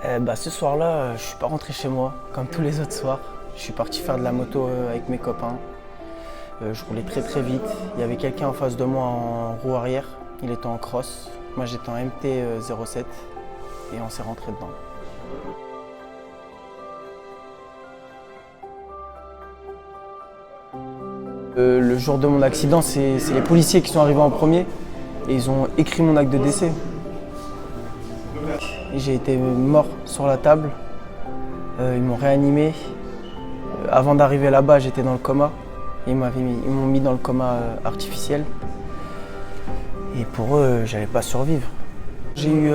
Ce soir-là, je suis pas rentré chez moi, comme tous les autres soirs. Je suis parti faire de la moto avec mes copains. Je roulais très très vite. Il y avait quelqu'un en face de moi en roue arrière. Il était en cross. Moi j'étais en MT 07 et on s'est rentré dedans. Le jour de mon accident, c'est les policiers qui sont arrivés en premier et ils ont écrit mon acte de décès. J'ai été mort sur la table, ils m'ont réanimé. Avant d'arriver là-bas, j'étais dans le coma. Ils m'ont mis dans le coma artificiel. Et pour eux, j'allais pas survivre. J'ai eu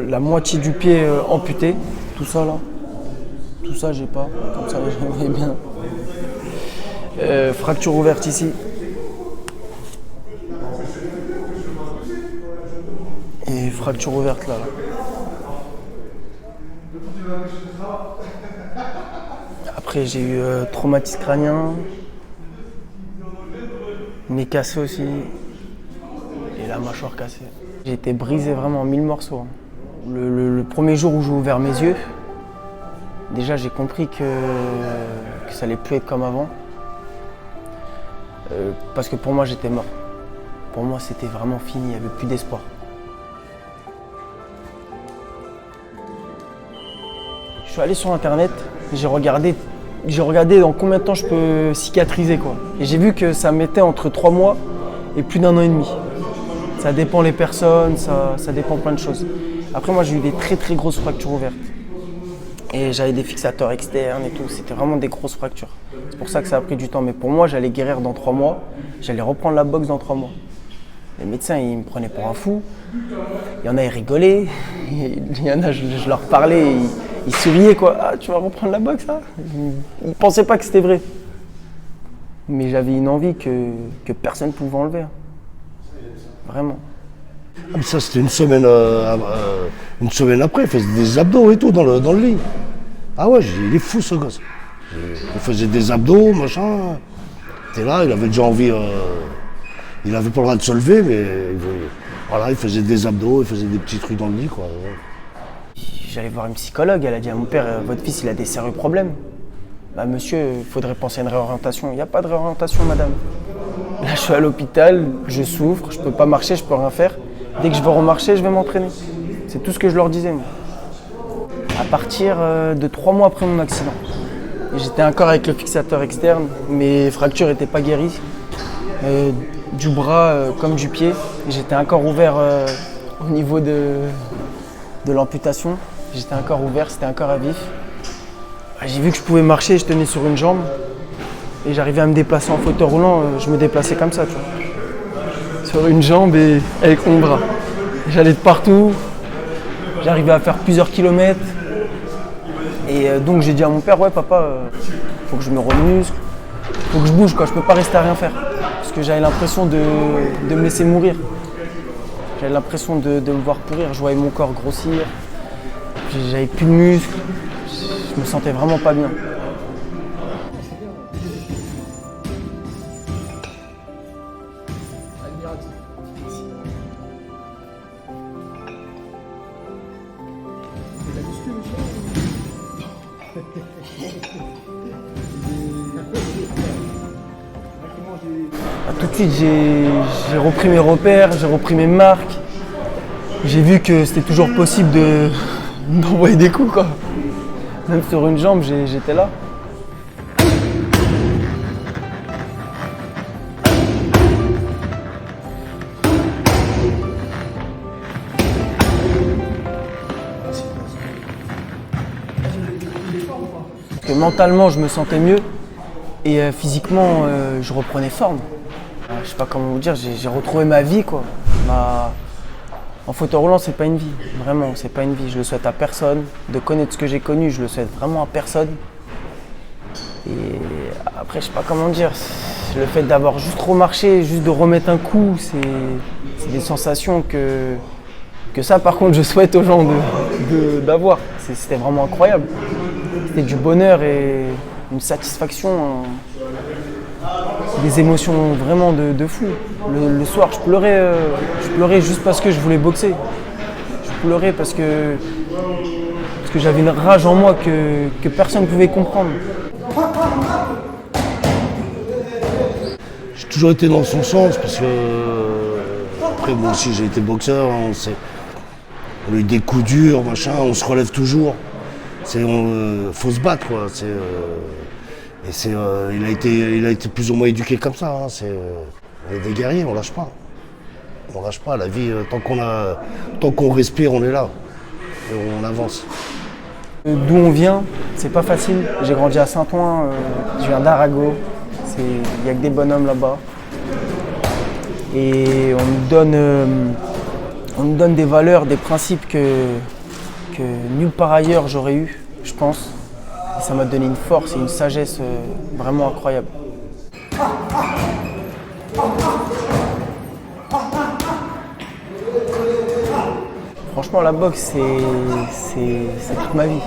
la moitié du pied amputé, tout ça là. Tout ça, j'ai pas, comme ça, j'aimerais bien. Fracture ouverte ici. Et fracture ouverte là. Après j'ai eu traumatisme crânien, nez cassé aussi et la mâchoire cassée. J'ai été brisé vraiment en 1000 morceaux. Le premier jour où j'ai ouvert mes yeux, déjà j'ai compris que ça allait plus être comme avant. Parce que pour moi j'étais mort. Pour moi c'était vraiment fini, il n'y avait plus d'espoir. Je suis allé sur internet, j'ai regardé dans combien de temps je peux cicatriser quoi. Et j'ai vu que ça mettait entre 3 mois et plus d'1 an et demi. Ça dépend les personnes, ça dépend plein de choses. Après moi j'ai eu des très très grosses fractures ouvertes. Et j'avais des fixateurs externes et tout, c'était vraiment des grosses fractures. C'est pour ça que ça a pris du temps. Mais pour moi, j'allais guérir dans 3 mois, j'allais reprendre la boxe dans 3 mois. Les médecins, ils me prenaient pour un fou. Il y en a, ils rigolaient. Il y en a, je leur parlais, ils souriaient quoi. Ah, tu vas reprendre la boxe, hein? Ils ne pensaient pas que c'était vrai. Mais j'avais une envie que personne ne pouvait enlever. Vraiment. Ah, mais ça, c'était une semaine après, il faisait des abdos et tout dans le lit. Ah ouais, il est fou ce gosse. Il faisait des abdos, machin. T'es là, il avait déjà envie. Il avait pas le droit de se lever, mais voilà, il faisait des abdos, il faisait des petits trucs dans le lit, quoi. J'allais voir une psychologue, elle a dit à mon père, votre fils il a des sérieux problèmes. Bah monsieur, il faudrait penser à une réorientation. Il n'y a pas de réorientation, madame. Là, je suis à l'hôpital, je souffre, je peux pas marcher, je peux rien faire. Dès que je vais remarcher, je vais m'entraîner. C'est tout ce que je leur disais, moi. À partir de 3 mois après mon accident, j'étais encore avec le fixateur externe, mes fractures n'étaient pas guéries, du bras comme du pied. J'étais encore ouvert au niveau de l'amputation. J'étais encore ouvert, c'était encore à vif. J'ai vu que je pouvais marcher, je tenais sur une jambe. Et j'arrivais à me déplacer en fauteuil roulant, je me déplaçais comme ça, tu vois. Sur une jambe et avec mon bras. J'allais de partout, j'arrivais à faire plusieurs kilomètres. Et donc j'ai dit à mon père, ouais papa, faut que je me remuscle, faut que je bouge quoi, je peux pas rester à rien faire. Parce que j'avais l'impression de me laisser mourir. J'avais l'impression de me voir pourrir, je voyais mon corps grossir, j'avais plus de muscles, je me sentais vraiment pas bien. Tout de suite, j'ai repris mes repères, j'ai repris mes marques. J'ai vu que c'était toujours possible d'envoyer des coups, quoi. Même sur une jambe, j'étais là. Que mentalement, je me sentais mieux et physiquement, je reprenais forme. Je sais pas comment vous dire, j'ai retrouvé ma vie quoi. En fauteuil roulant, c'est pas une vie, vraiment, c'est pas une vie. Je le souhaite à personne. De connaître ce que j'ai connu, je le souhaite vraiment à personne. Et après, je sais pas comment dire, le fait d'avoir juste remarché, juste de remettre un coup, c'est des sensations que ça, par contre, je souhaite aux gens d'avoir. C'était vraiment incroyable. C'était du bonheur et une satisfaction. Des émotions vraiment de fou. Le soir, je pleurais juste parce que je voulais boxer. Je pleurais parce que que j'avais une rage en moi que personne ne pouvait comprendre. J'ai toujours été dans son sens parce que, après moi aussi j'ai été boxeur, on a eu des coups durs, machin, on se relève toujours. Faut se battre quoi. Il a été plus ou moins éduqué comme ça. Hein. On est des guerriers, on lâche pas. On lâche pas. La vie, tant qu'on respire, on est là. Et on avance. D'où on vient, c'est pas facile. J'ai grandi à Saint-Ouen, je viens d'Arago. Il n'y a que des bonhommes là-bas. Et on nous donne des valeurs, des principes que nulle part ailleurs j'aurais eu, je pense. Et ça m'a donné une force et une sagesse vraiment incroyable. Franchement, la boxe, c'est toute ma vie.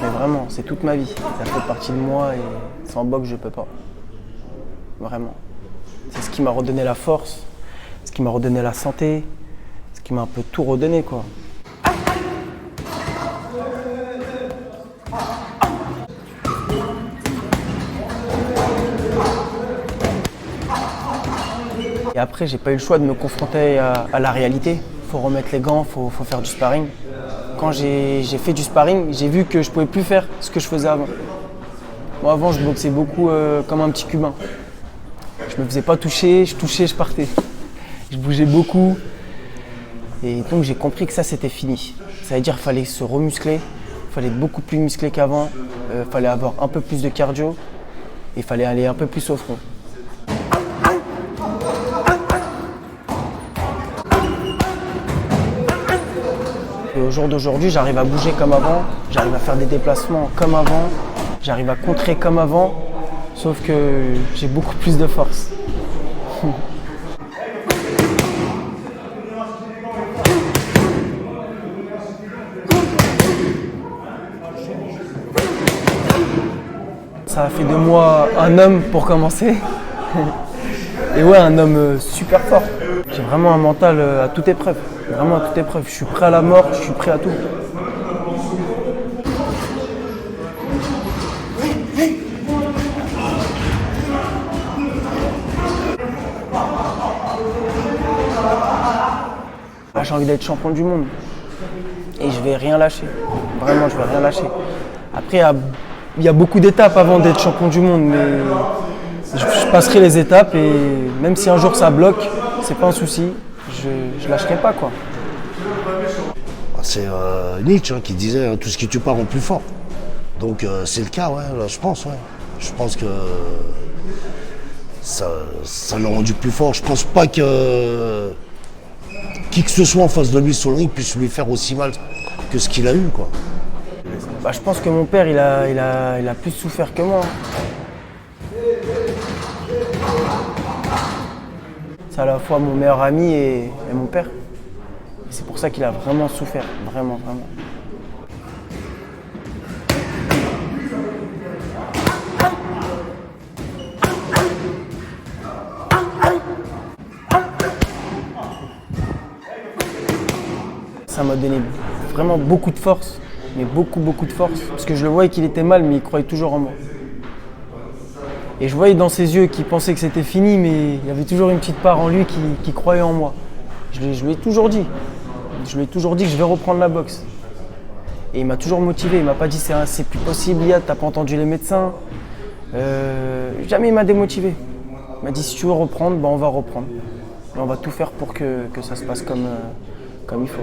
Mais vraiment, c'est toute ma vie. Ça fait partie de moi et sans boxe, je peux pas. Vraiment. C'est ce qui m'a redonné la force, ce qui m'a redonné la santé, ce qui m'a un peu tout redonné, quoi. Et après, j'ai pas eu le choix de me confronter à la réalité. Faut remettre les gants, faut faire du sparring. Quand j'ai fait du sparring, j'ai vu que je pouvais plus faire ce que je faisais avant. Moi, avant, je boxais beaucoup comme un petit Cubain. Je me faisais pas toucher, je touchais, je partais. Je bougeais beaucoup. Et donc, j'ai compris que ça, c'était fini. Ça veut dire qu'il fallait se remuscler, il fallait être beaucoup plus musclé qu'avant, il fallait avoir un peu plus de cardio et il fallait aller un peu plus au front. Et au jour d'aujourd'hui, j'arrive à bouger comme avant, j'arrive à faire des déplacements comme avant, j'arrive à contrer comme avant, sauf que j'ai beaucoup plus de force. Ça a fait de moi un homme pour commencer. Et ouais, un homme super fort. J'ai vraiment un mental à toute épreuve. Vraiment à toute épreuve. Je suis prêt à la mort, je suis prêt à tout. J'ai envie d'être champion du monde. Et je vais rien lâcher. Vraiment, je vais rien lâcher. Après, il y a beaucoup d'étapes avant d'être champion du monde, mais je passerai les étapes et même si un jour ça bloque, c'est pas un souci, je lâcherai pas quoi. C'est Nietzsche qui disait tout ce qui tue pas rend plus fort. Donc c'est le cas, ouais, là, je pense, ouais. Je pense que ça l'a rendu plus fort. Je pense pas que qui que ce soit en face de lui sur le ring puisse lui faire aussi mal que ce qu'il a eu, quoi. Bah, je pense que mon père, il a plus souffert que moi. C'est à la fois mon meilleur ami et mon père. Et c'est pour ça qu'il a vraiment souffert, vraiment, vraiment. Ça m'a donné vraiment beaucoup de force. Mais beaucoup de force, parce que je le voyais qu'il était mal, mais il croyait toujours en moi. Et je voyais dans ses yeux qu'il pensait que c'était fini, mais il y avait toujours une petite part en lui qui croyait en moi. Je lui ai toujours dit. Je lui ai toujours dit que je vais reprendre la boxe. Et il m'a toujours motivé, il m'a pas dit c'est plus possible, Iyad, t'as pas entendu les médecins. Jamais il m'a démotivé. Il m'a dit si tu veux reprendre, ben on va reprendre. Et on va tout faire pour que ça se passe comme il faut.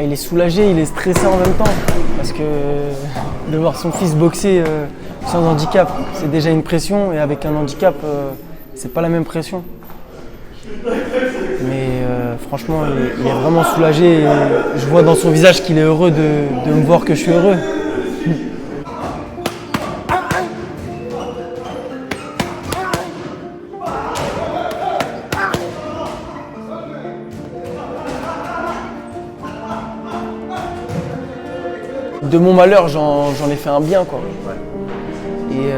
Il est soulagé, il est stressé en même temps, parce que de voir son fils boxer sans handicap, c'est déjà une pression, et avec un handicap, c'est pas la même pression. Mais franchement, il est vraiment soulagé, et je vois dans son visage qu'il est heureux de me voir que je suis heureux. De mon malheur, j'en ai fait un bien, quoi. Et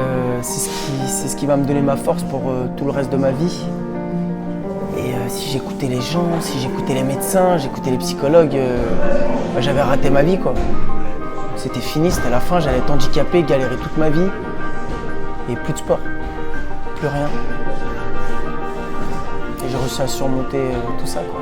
c'est ce qui va me donner ma force pour tout le reste de ma vie. Et si j'écoutais les gens, si j'écoutais les médecins, j'écoutais les psychologues, j'avais raté ma vie, quoi. C'était fini, c'était la fin, j'allais être handicapé, galérer toute ma vie. Et plus de sport, plus rien. Et j'ai réussi à surmonter tout ça, quoi.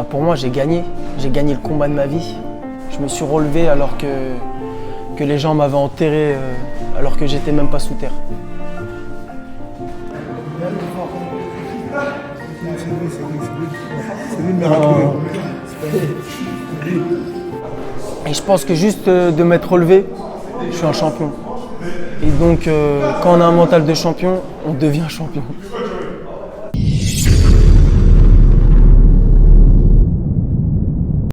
Pour moi, j'ai gagné le combat de ma vie. Je me suis relevé alors que les gens m'avaient enterré alors que j'étais même pas sous terre. Et je pense que juste de m'être relevé, je suis un champion. Et donc, quand on a un mental de champion, on devient champion.